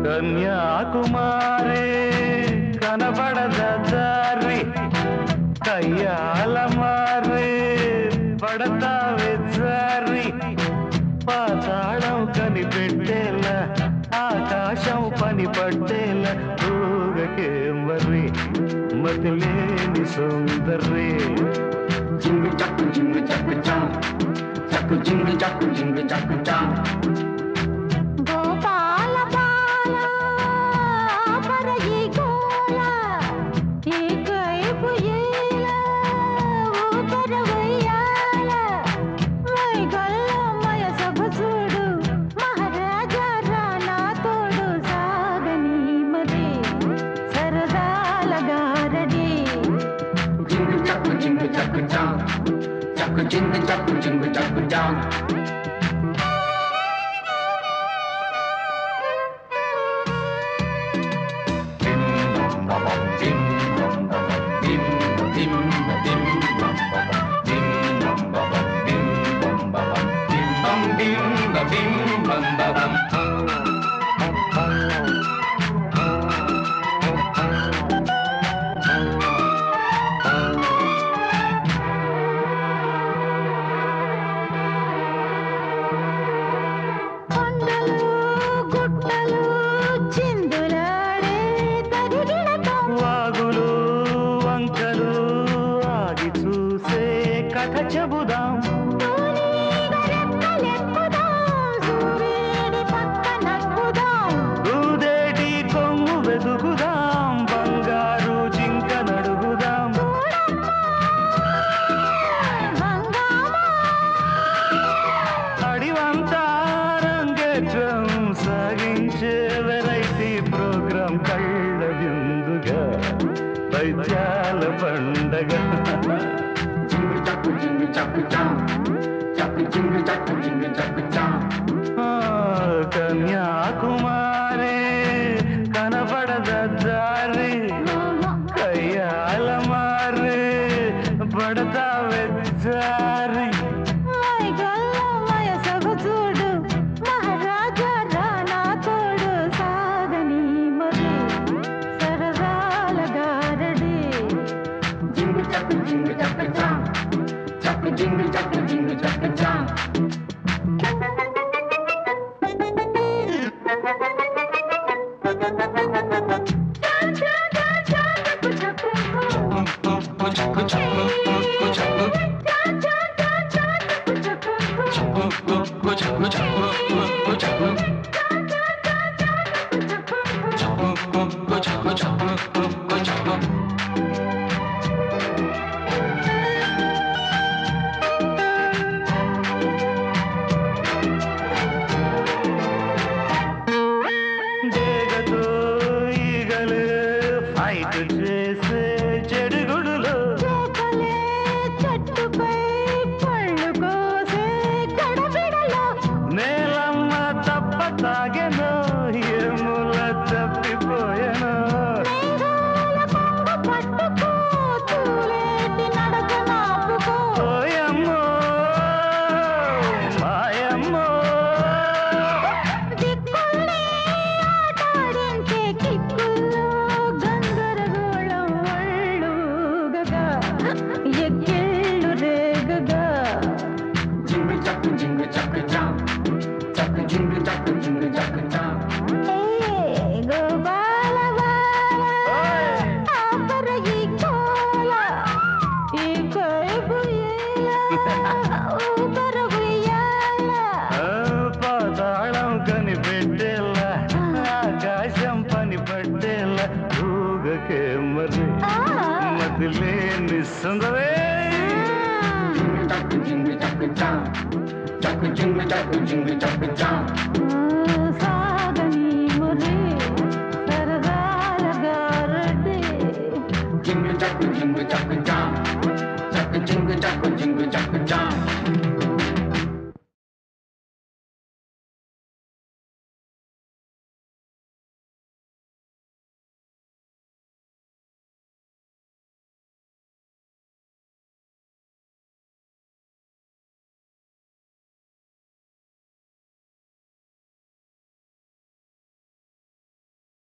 కన్యాకుమారి కనబడద దారి కయ్యాల మారి పడతావే జారి పాతాళం కనిపెట్టేలా ఆకాశం పని పట్టేలా ఊగకే మరి మతిలేని సుందరి జింగు చక్కు చా చక్కు జింగు చక్కు చా జింగు చక్కు చా చెబుదాం దూదేటి కొమ్ము వెతుకుదాం బంగారు జింక నడుగుదాం అడివంతా రంగేట్రం సాగించే వెరైటీ ప్రోగ్రాం కళ్ళ విందుగా వైద్యాల పండగ కన్యాకుమారి కనపడద దారి కయ్యాల మారి పడతావే జారి చూడు మహారాజా రానా తోడు సాగని మరి సరదాల గారడి జింగు చక్కు చా జింగు చక్కు చా పాతాళం కనిపెట్టేలా ఆకాశం పని పట్టేలా ఊగకే మరి మతిలేని సుందరే జింగు చక్కు చా జింగు చక్కు చా సాగని మరి సరదాల గారు jingle chak